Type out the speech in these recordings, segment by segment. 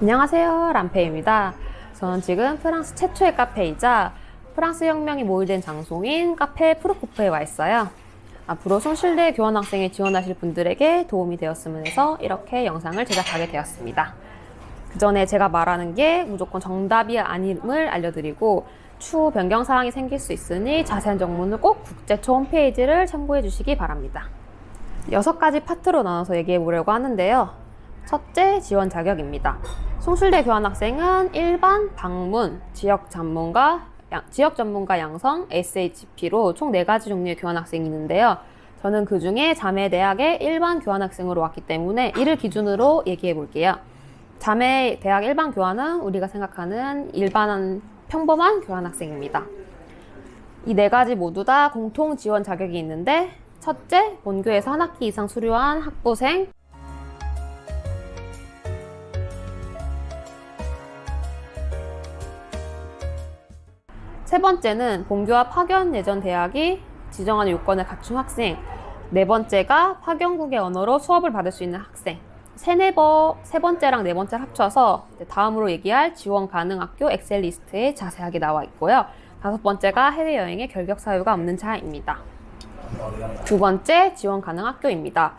안녕하세요, 람페입니다. 저는 지금 프랑스 최초의 카페이자 프랑스 혁명이 모의된 장소인 카페 프로코프에 와 있어요. 앞으로 숭실대 교환학생에 지원하실 분들에게 도움이 되었으면 해서 이렇게 영상을 제작하게 되었습니다. 그 전에 제가 말하는 게 무조건 정답이 아님을 알려드리고 추후 변경사항이 생길 수 있으니 자세한 정보는 꼭 국제처 홈페이지를 참고해 주시기 바랍니다. 6가지 파트로 나눠서 얘기해 보려고 하는데요. 첫째, 지원 자격입니다. 숭실대 교환학생은 일반, 방문, 지역 전문가 양성, SHP로 총 4가지 종류의 교환학생이 있는데요. 저는 그 중에 자매대학의 일반 교환학생으로 왔기 때문에 이를 기준으로 얘기해 볼게요. 자매대학 일반 교환은 우리가 생각하는 일반한 평범한 교환학생입니다. 이 4가지 모두 다 공통 지원 자격이 있는데, 첫째, 본교에서 한 학기 이상 수료한 학부생. 세 번째는 본교와 파견 예전 대학이 지정하는 요건을 갖춘 학생. 네 번째가 파견국의 언어로 수업을 받을 수 있는 학생. 세 번째랑 네 번째를 합쳐서 다음으로 얘기할 지원 가능 학교 엑셀 리스트에 자세하게 나와 있고요. 5번째가 해외여행의 결격 사유가 없는 자입니다. 두 번째, 지원 가능 학교입니다.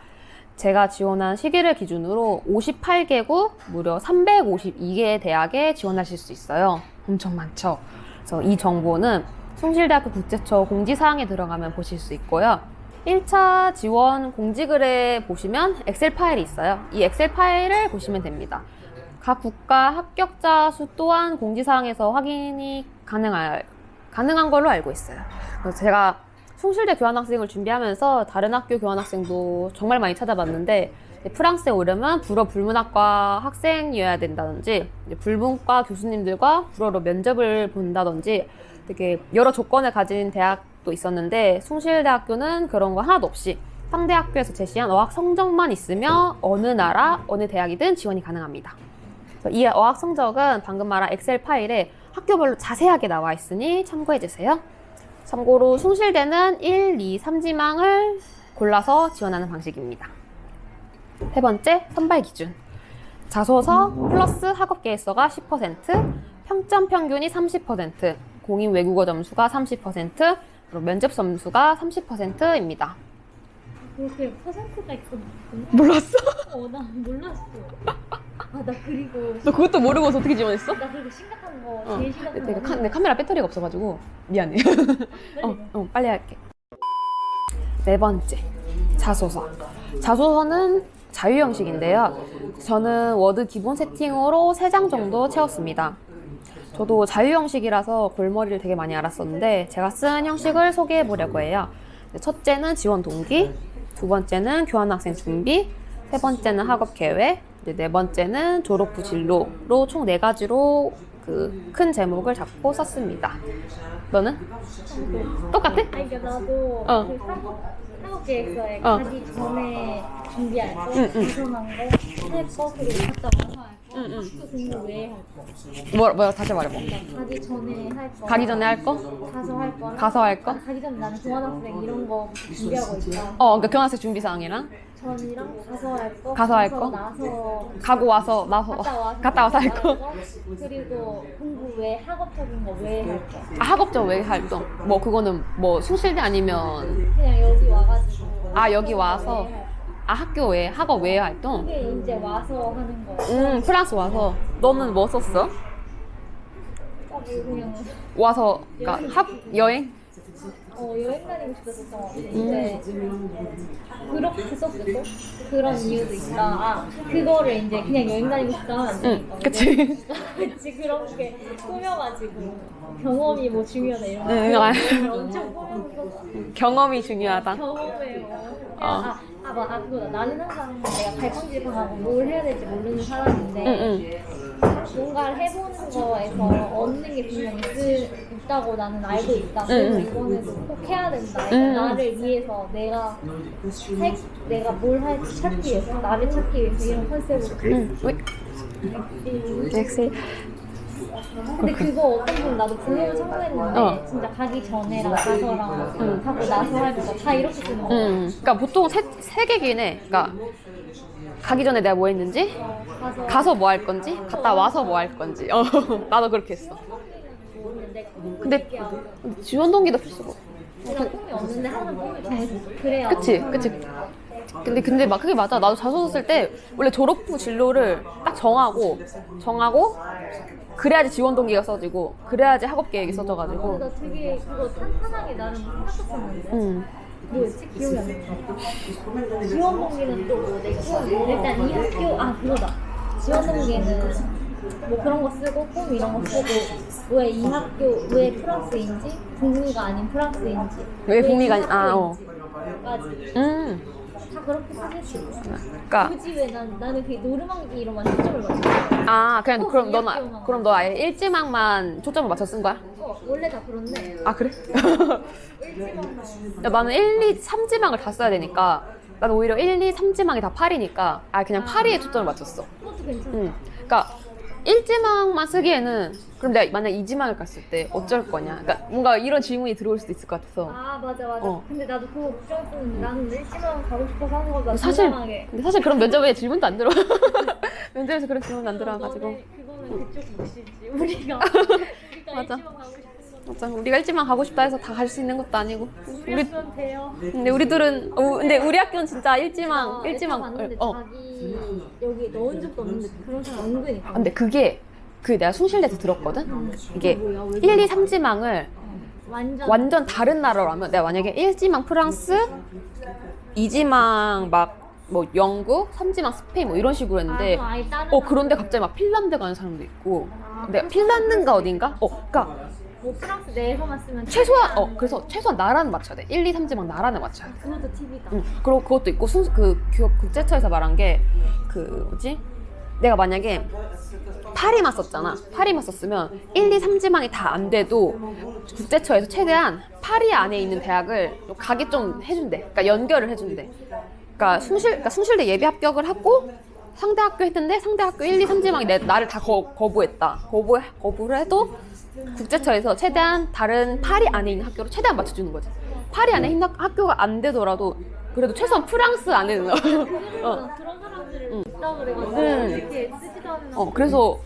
제가 지원한 시기를 기준으로 58개국 무려 352개의 대학에 지원하실 수 있어요. 엄청 많죠? 그래서 이 정보는 숭실대학교 국제처 공지사항에 들어가면 보실 수 있고요. 1차 지원 공지글에 보시면 엑셀 파일이 있어요. 이 엑셀 파일을 보시면 됩니다. 각 국가 합격자 수 또한 공지사항에서 확인이 가능한 걸로 알고 있어요. 그래서 제가 숭실대 교환학생을 준비하면서 다른 학교 교환학생도 정말 많이 찾아봤는데, 프랑스에 오려면 불어 불문학과 학생이어야 된다든지, 불문과 교수님들과 불어로 면접을 본다든지 되게 여러 조건을 가진 대학도 있었는데, 숭실대학교는 그런 거 하나도 없이 상대 학교에서 제시한 어학 성적만 있으며 어느 나라, 어느 대학이든 지원이 가능합니다. 이 어학 성적은 방금 말한 엑셀 파일에 학교별로 자세하게 나와 있으니 참고해주세요. 참고로 숭실대는 1, 2, 3지망을 골라서 지원하는 방식입니다. 세 번째, 선발 기준. 자소서 플러스 학업 계획서가 10%, 평점 평균이 30%, 공인 외국어 점수가 30%, 그리고 면접 점수가 30%입니다. 그렇게 퍼센트가 있었나? 몰랐어? 나 몰랐어. 나 그리고 너 그것도 모르고 어떻게 지원했어? 나 그리고 심각한 거 제일 심각한 내가 거 내 카메라 배터리가 없어가지고 미안해. 빨리 할게. 네 번째, 자소서. 자소서는 자유 형식인데요. 저는 워드 기본 세팅으로 3장 정도 채웠습니다. 저도 자유 형식이라서 골머리를 되게 많이 앓았었는데 제가 쓴 형식을 소개해 보려고 해요. 첫째는 지원 동기, 두 번째는 교환학생 준비, 세 번째는 학업 계획, 네 번째는 졸업 후 진로로 총 4가지로 그 큰 제목을 잡고 썼습니다. 너는? 똑같아? 아니 그러니까 나도 그 학업 계획서에 가기 전에 준비할 거, 구성한 거, 할 거, 그리고 갔다 와서 할 거, 학교 공부 외에 할 거. 뭐야 다시 말해봐. 가기 전에 할 거. 가기 전에 할 거? 가서 할 거. 가서 할 거? 가기 전에 나는 교환학생 이런 거 준비하고 있다. 그러니까 교환학생 준비 사항이랑 전이랑 가서 할 거. 가서 할 거? 나서 가고 와서 갔다 와서 할 거? 그리고 공부 외 학업적인 거 외에 할 거. 학업적 외 활동. 뭐 그거는 뭐 숭실대 아니면 그냥 여기 와가지고. 여기 와서 학교 외 학업 외 활동. 이게 이제 와서 하는 거. 프랑스 와서. 너는 뭐 썼어? 그냥 와서 그러니까 여행? 여행 다니고 싶었어. 이제 그렇게 썼어. 또 그런 이유도 있다. 그거를 이제 그냥 여행 다니고 싶다 하면 안 되니까. 그치. 그치, 그런 게 꾸며가지고 경험이 뭐 중요하다 이런 거. 엄청 꾸며서 경험이 중요하다. 경험해요. 그거다. 나는 항상 내가 갈팡질팡하고 뭘 해야 될지 모르는 사람인데 뭔가를 해보는 거에서 얻는 게 분명 있다고 나는 알고 있다. 그래서 이번에도 꼭 해야 된다. 나를 위해서 내가 뭘 할지 찾기 위해서, 나를 찾기 위해서 이런 컨셉으로. 엑셀. 근데 그거 어떤 분 나도 블로그 참고했는데 진짜 가기 전에랑 가서랑 하고 나서 하면서 다 이렇게 쓰는 거야. 그러니까 보통 세 개긴 해. 그러니까 가기 전에 내가 뭐 했는지, 가서 뭐 할 건지, 갔다 와서 뭐 할 건지. 나도 그렇게 했어. 근데 지원 동기도 필수고. 내가 꿈이 없는데 항상 꿈을 정해줬어. 그래야. 그치. 근데 막 그게 맞아. 나도 자소서 쓸 때 원래 졸업 후 진로를 딱 정하고 그래야지 지원 동기가 써지고 그래야지 학업 계획이 써져가지고. 나 되게 그거 탄탄하게 나름 생각했었는데. 뭐였지? 기억이 안 나. 지원 동기는 또 뭐 내 꿈. 일단 이 학교 그거다. 지원 동기는 뭐 그런 거 쓰고 꿈 이런 거 쓰고 왜 이 학교 왜 프랑스인지 북미가 아닌 프랑스인지 왜 북미가 아닌 까지 다 그렇게 쓰실 수 있어. 그러니까 굳이 왜 나는 그게 노르망디 이런만 초점을 맞춰. 그냥 그럼 너 아예 일지망만 초점을 맞춰 쓴 거야? 원래 다 그런데. 그래? 일지망만. 야, 나는 1, 2, 3지망을 다 써야 되니까 나는 오히려 1, 2, 3지망이 다 파리니까 그냥 파리에 초점을 맞췄어. 그것도 괜찮아. 그러니까 1지망만 쓰기에는 그럼 내가 만약 2지망을 갔을 때 어쩔 거냐. 그러니까 뭔가 이런 질문이 들어올 수도 있을 것 같아서. 맞아. 근데 나도 그거 걱정했었는데 나는 일지망 가고 싶어서 하는 거다. 근데 사실 그런 면접에 질문도 안 들어. 면접에서 그런 질문 안 들어가지고. 그거는 그쪽 몫이지. 우리가 맞아. 일지망 가고 싶은 거. 맞아. 우리가 일지망 가고 싶다 해서 다 갈 수 있는 것도 아니고. 우리는 돼요. 근데 근데 우리 학교는 진짜 일지망. 봤는데 자기 여기 넣은 적도 없는데 그런 사람 은근히. 근데 그게 내가 숭실대에서 들었거든. 이게 1, 2, 3지망을 완전 다른 나라로 하면 내가 만약에 1지망 프랑스, 2지망 뭐 영국, 3지망 스페인 뭐 이런 식으로 했는데 그런데 갑자기 막 핀란드 가는 사람도 있고. 내가 핀란드인가 어딘가? 그러니까 뭐 프랑스 내에서만 쓰면 그래서 최소한 나라는 맞춰야 돼. 1, 2, 3지망 나라는 맞춰야 돼. 그것도 팁이다. 그리고 그것도 있고 국제처에서 말한 게 뭐지? 내가 만약에 파리만 썼잖아. 파리만 썼으면 1, 2, 3지망이 다 안 돼도 국제처에서 최대한 파리 안에 있는 대학을 가게 좀 해준대. 그러니까 연결을 해준대. 그러니까 숭실대 예비 합격을 하고 상대 학교 했는데 상대 학교 1, 2, 3지망이 나를 다 거부했다. 거부를 해도 국제처에서 최대한 다른 파리 안에 있는 학교로 최대한 맞춰주는 거지. 파리 안에 있는 학교가 안 되더라도 그래도 최소한 프랑스 안에는 그런 사람들을 있다고 그래가지고 이렇게 쓰지도 않는. 그래서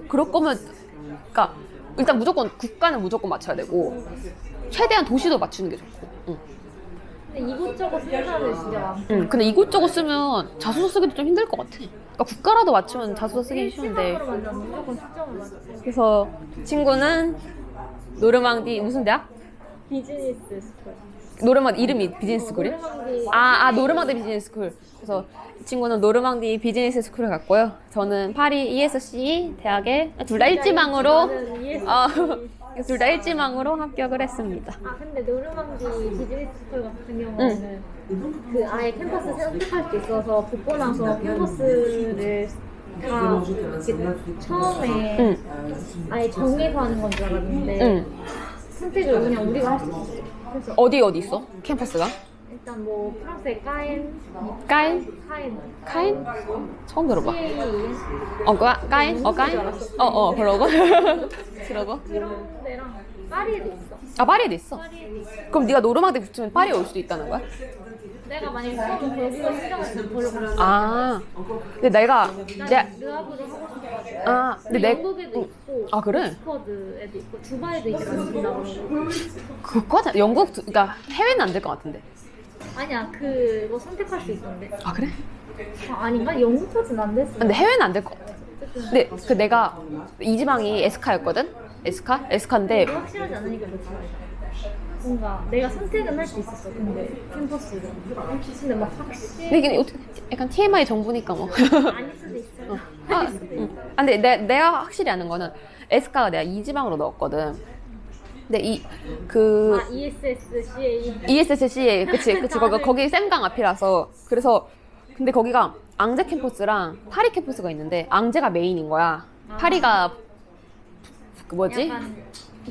그럴 거면 그러니까 일단 국가는 무조건 맞춰야 되고 최대한 도시도 맞추는 게 좋고. 근데 이곳저곳 쓰는 사람들 진짜 많고. 근데 이곳저곳 쓰면 자소서 쓰기도 좀 힘들 것 같아. 그러니까 국가라도 맞추면 자소서 쓰기 쉬운데. 무조건 초점을 맞춰. 그래서 친구는 노르망디 무슨 대학? 비즈니스 스쿨. 노르망디 이름이 비즈니스 스쿨이야? 노르망디 비즈니스 스쿨. 그래서 이 친구는 노르망디 비즈니스 스쿨을 갔고요. 저는 파리 ESC 대학에 둘 다 일지망으로 둘 다 일지망으로 합격을 했습니다. 근데 노르망디 비즈니스 스쿨 같은 경우는 그 아예 캠퍼스 선택할 수 있어서 붙고 나서 캠퍼스를 다 이렇게 처음에 아예 정해서 하는 건 줄 알았는데 선택을 그냥 우리가 할 수 있었어. 그래서 어디 있어? 캠퍼스가? 일단 뭐 프랑스의 카엔? 처음 들어봐. CAEN? 까인? 그러고? 그런 데랑 파리에도 있어. 파리에도 있어? 그럼 네가 노르망디 붙으면 파리에 올 수도 있다는 거야? 내가 만약에 수업을 거기서 수정했으면 걸로 갔어. 근데 내가 르아브를 하고 싶어가지고. 근데 영국에도 있고 그래? 스쿼드에도 있고 두바이도 이제 만든다고 그러고. 영국 그러니까 해외는 안 될 것 같은데. 아니야 그거 선택할 수 있던데. 그래? 아닌가? 영국까지는 안 됐어. 근데 해외는 안 될 것 같아. 근데 내가 이지망이 에스카였거든? 에스카인데 확실하지 않으니까 그렇지. 뭔가 내가 선택은 할 수 있었어. 근데 캠퍼스를. 근데 막 확실히. 근데 이게 약간 TMI 정보니까 뭐. 아닐 수도 있어요. 근데 내가 확실히 아는 거는 에스카가 내가 이지망으로 넣었거든. 근데 ESSCA 그치 거기 샘강 앞이라서. 그래서 근데 거기가 앙제 캠퍼스랑 파리 캠퍼스가 있는데 앙제가 메인인 거야. 파리가 뭐지?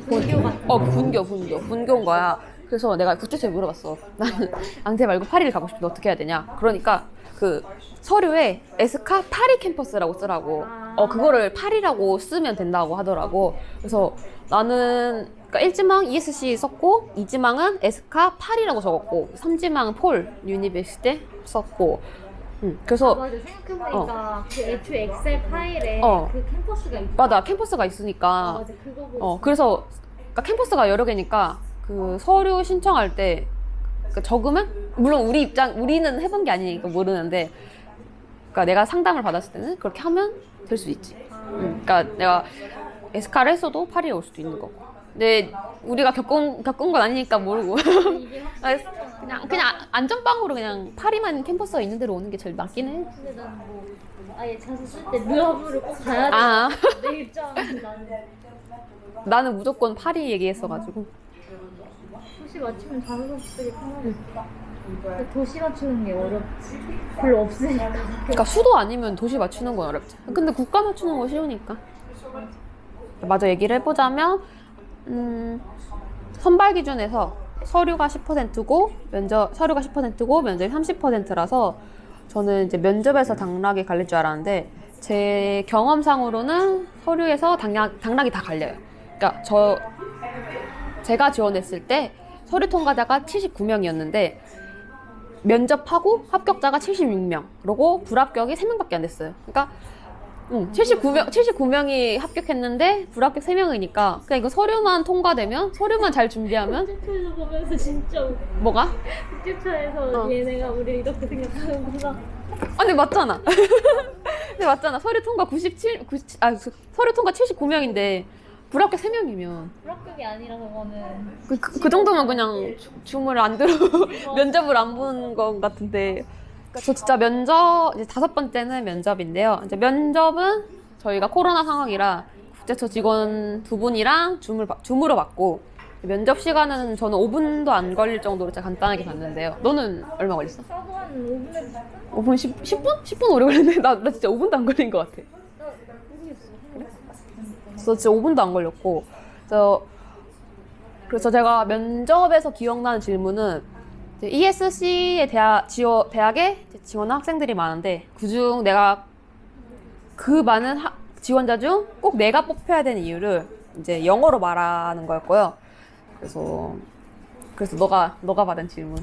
분교 같은. 분교인 거야. 그래서 내가 국제처에 물어봤어. 나는 앙제 말고 파리를 가고 싶은데 어떻게 해야 되냐? 그러니까 그 서류에 에스카 파리 캠퍼스라고 쓰라고. 그거를 파리라고 쓰면 된다고 하더라고. 그래서 나는 그러니까 1지망 ESC 썼고 2지망은 에스카 파리라고 적었고 3지망은 폴 유니버시티 썼고. 그래서 맞아. 생각해보니까 그 애초에 엑셀 파일에 그 캠퍼스가 있어. 맞아, 캠퍼스가 있으니까. 맞아, 그거 보고. 그래서 그러니까 캠퍼스가 여러 개니까 그 서류 신청할 때 그러니까 적으면 물론 우리는 해본 게 아니니까 모르는데, 그러니까 내가 상담을 받았을 때는 그렇게 하면 될 수 있지. 그러니까 내가 에스카를 했어도 파리에 올 수도 있는 거고. 근데 우리가 겪은 건 아니니까 모르고. 이게 그냥 안전빵으로 그냥 파리만 캠퍼스가 있는 데로 오는 게 제일 낫긴 해. 근데 나는 뭐 아예 자소 쓸 때 르하브를 꼭 가야 돼. 아. 내 입장은 나는 무조건 파리 얘기했어가지고. 도시 맞추면 자소 쓰기 편하겠다. 근데 도시 맞추는 게 어렵지. 별로 없으니까. 그러니까 수도 아니면 도시 맞추는 건 어렵지. 근데 국가 맞추는 건 쉬우니까. 마저 얘기를 해보자면 선발 기준에서 서류가 10%고 서류가 10%고 면접이 30%라서 저는 이제 면접에서 당락이 갈릴 줄 알았는데 제 경험상으로는 서류에서 당락이 다 갈려요. 그러니까 제가 지원했을 때 서류 통과자가 79명이었는데 면접하고 합격자가 76명, 그리고 불합격이 3명밖에 안 됐어요. 그러니까 79명이 합격했는데 불합격 3명이니까 그냥 이거 서류만 통과되면, 서류만 잘 준비하면. 국제차에서 보면서 진짜 뭐가? 국제차에서 얘네가 우리 이렇게 생각하는구나. 근데 맞잖아. 근데 맞잖아. 서류 통과 서류 통과 79명인데 불합격 3명이면 불합격이 아니라 그거는 그 정도면 그냥 줌을 안 들어 면접을 안 보는 것 같은데. 저 진짜 면접, 이제 5번째는 면접인데요. 이제 면접은 저희가 코로나 상황이라 국제처 직원 2분이랑 줌으로 받고, 면접 시간은 저는 5분도 안 걸릴 정도로 진짜 간단하게 봤는데요. 너는 얼마 걸렸어? 나도 한 5분에 5분, 10분? 10분 오래 걸렸는데 나 진짜 5분도 안 걸린 것 같아. 그래서 진짜 5분도 안 걸렸고, 그래서 제가 면접에서 기억나는 질문은 ESC의 대학에 지원한 학생들이 많은데 그중 내가 그 많은 지원자 중 꼭 내가 뽑혀야 되는 이유를 이제 영어로 말하는 거였고요. 그래서 너가 받은 질문.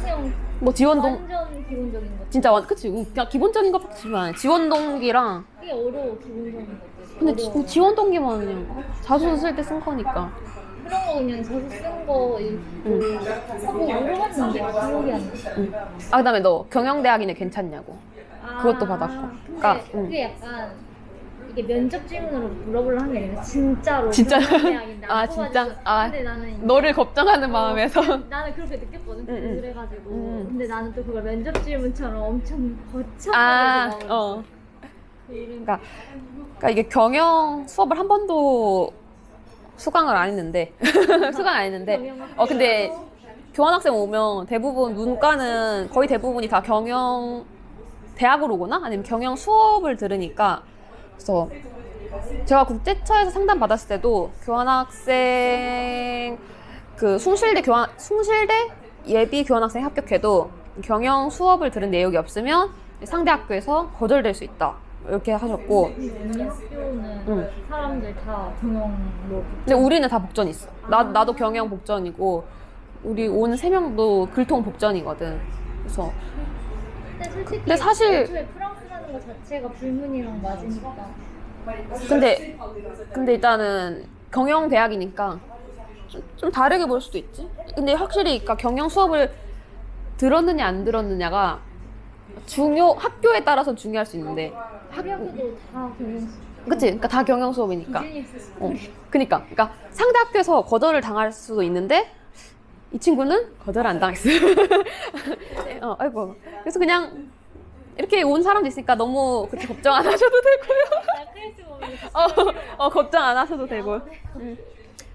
그냥 뭐 지원동 완전 기본적인 거. 진짜 그치, 그냥 기본적인 것뿐이지만 지원 동기랑. 그게 어려워, 기본적인 것들. 근데 지원 동기만 그냥 자소서 쓸 때 쓴 거니까. 그런 거 그냥 자소 쓴거 하고 물어봤는데 기억이 안 나. 그다음에 너 경영대학이네 괜찮냐고. 그것도 받았고. 근데 그러니까, 그게 약간 이게 면접 질문으로 물어보려 한 게 아니라 진짜로 진짜? 경영대학인데 안 진짜? 뽑아줬어. 근데 나는 너를 걱정하는 마음에서. 나는 그렇게 느꼈거든. 응. 그래가지고 근데 나는 또 그걸 면접 질문처럼 엄청 거창하게 나오고. 그러니까 이게 경영 수업을 한 번도 수강을 안 했는데 근데 교환학생 오면 대부분 문과는 거의 대부분이 다 경영 대학으로 오거나 아니면 경영 수업을 들으니까. 그래서 제가 국제처에서 상담 받았을 때도 교환학생 숭실대 예비 교환학생 합격해도 경영 수업을 들은 내용이 없으면 상대 학교에서 거절될 수 있다, 이렇게 하셨고. 우리 학교는 사람들 다 경영으로. 근데 우리는 다 복전 있어. 나도 경영 복전이고 우리 온 3명도 글통 복전이거든. 그래서 근데 사실 애초에 프랑스라는 거 자체가 불문이랑 맞으니까. 근데 일단은 경영 대학이니까 좀 다르게 볼 수도 있지. 근데 확실히 그러니까 경영 수업을 들었느냐 안 들었느냐가 학교에 따라서 중요할 수 있는데. 우리 학교도 다 경영 수업. 그치? 그러니까 다 경영 수업이니까. 그러니까 상대 학교에서 거절을 당할 수도 있는데 이 친구는 거절 안 당했어. 아이고. 그래서 그냥 이렇게 온 사람도 있으니까 너무 그렇게 걱정 안 하셔도 되고요. 걱정 안 하셔도 되고.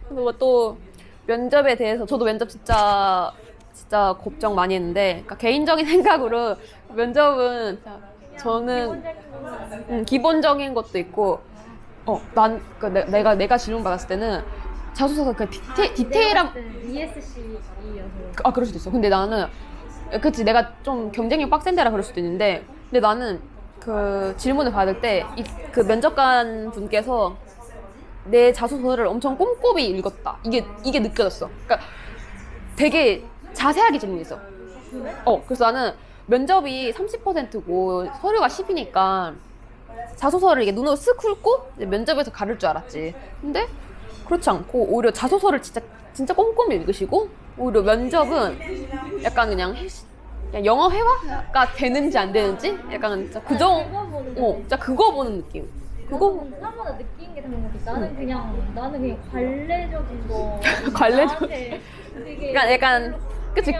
그리고 또 면접에 대해서 저도 면접 진짜 걱정 많이 했는데, 그러니까 개인적인 생각으로 면접은 저는 기본적인 것도 있고, 내가 질문 받았을 때는 자소서가 디테일한 ESC여서. 그럴 수도 있어. 근데 나는 그치, 내가 좀 경쟁력 빡센 데라 그럴 수도 있는데, 근데 나는 그 질문을 받을 때 그 면접관 분께서 내 자소서를 엄청 꼼꼼히 읽었다. 이게 느껴졌어. 그러니까 되게 자세하게 질문했어. 그래서 나는 면접이 30%고 서류가 10이니까 자소서를 이게 눈으로 쓱 훑고 이제 면접에서 가릴 줄 알았지. 근데 그렇지 않고 오히려 자소서를 진짜 꼼꼼히 읽으시고, 오히려 면접은 약간 그냥 영어 회화가 되는지 안 되는지 약간 진짜 진짜 그거 보는 느낌. 그거 사마다 느낀 게 다른 것 같아. 나는 그냥 관례적인 거. 관례적. 나한테 되게 약간 그치.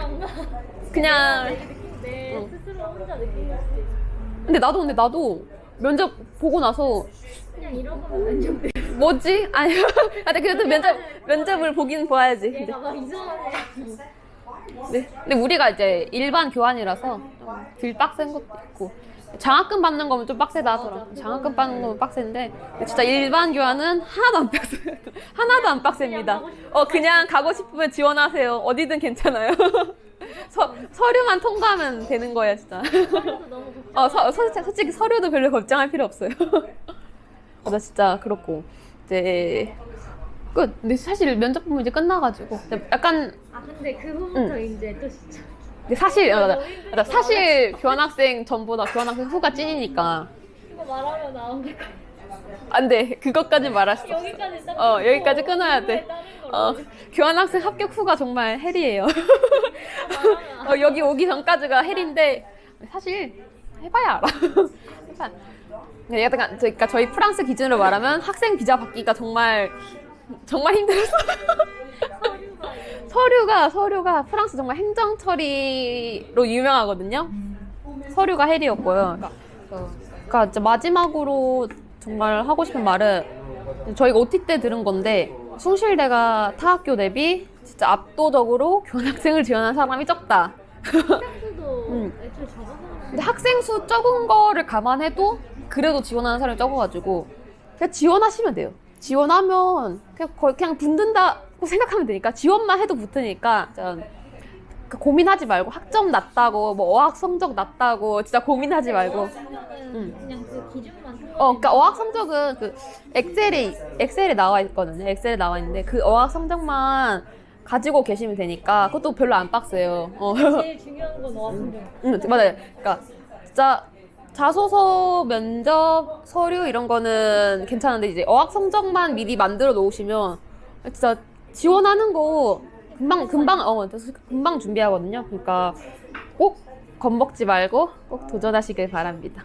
그냥 내 스스로 혼자 느낀 걸 수도 있어. 근데 나도 면접 보고 나서 그냥 이러고는 면접 돼. 뭐지? 아니 근데 그래도 면접을 보긴 봐야지. 얘가 막 이상하네. 네. 근데 우리가 이제 일반 교환이라서 덜 빡센 것도 있고, 장학금 받는 거면 좀 빡세다 하더라. 장학금 받는 거면 빡센데 진짜 일반 교환은 하나도 안 빡세요. 하나도 안 빡셉니다. 그냥 가고 싶으면 지원하세요. 어디든 괜찮아요. 서류만 통과하면 되는 거예요, 진짜. 솔직히 서류도 별로 걱정할 필요 없어요. 나 진짜 그렇고 이제 끝. 근데 사실 면접 보면 이제 끝나가지고 약간 근데 그 후부터 이제 또 진짜. 근데 사실 교환학생 전보다 교환학생 후가 찐이니까. 이거 말하면 나오는 거. 안 돼. 그것까지 말할 수 없어. 여기까지 딱. 여기까지 끊어야 돼. 교환학생 합격 후가 정말 헬이에요. 여기 오기 전까지가 헬인데 사실 해봐야 알아. 그러니까 저희 프랑스 기준으로 말하면 학생 비자 받기가 정말 힘들었어. 서류가 프랑스 정말 행정 처리로 유명하거든요. 서류가 헬이었고요. 그러니까 진짜 마지막으로 정말 하고 싶은 말은, 저희가 OT 때 들은 건데 숭실대가 타학교 대비 진짜 압도적으로 교환학생을 지원한 사람이 적다. 학생수도 애초에 적어서. 근데 학생 수 적은 거를 감안해도 그래도 지원하는 사람이 적어가지고 그냥 지원하시면 돼요. 지원하면 그냥 붙는다고 생각하면 되니까, 지원만 해도 붙으니까 고민하지 말고, 학점 낮다고 뭐 어학 성적 낮다고 진짜 고민하지 말고. 그냥 그 기준만. 그러니까 어학 성적은 그 엑셀에 나와 있거든요. 엑셀에 나와 있는데 그 어학 성적만 가지고 계시면 되니까 그것도 별로 안 빡세요. 제일 중요한 건 어학 성적. 맞아요. 그러니까 진짜 자소서, 면접, 서류 이런 거는 괜찮은데 이제 어학 성적만 미리 만들어 놓으시면 진짜 지원하는 거 금방 준비하거든요. 그러니까 꼭 겁먹지 말고 꼭 도전하시길 바랍니다.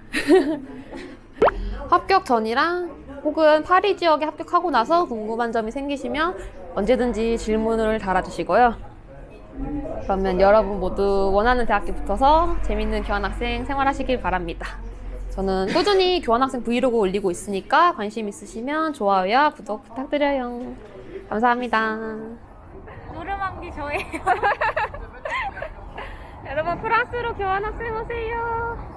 합격 전이랑 혹은 파리 지역에 합격하고 나서 궁금한 점이 생기시면 언제든지 질문을 달아주시고요. 그러면 여러분 모두 원하는 대학교 붙어서 재밌는 교환학생 생활하시길 바랍니다. 저는 꾸준히 교환학생 브이로그 올리고 있으니까 관심 있으시면 좋아요와 구독 부탁드려요. 감사합니다. 노름한기 저예요. 여러분 프랑스로 교환학생 오세요.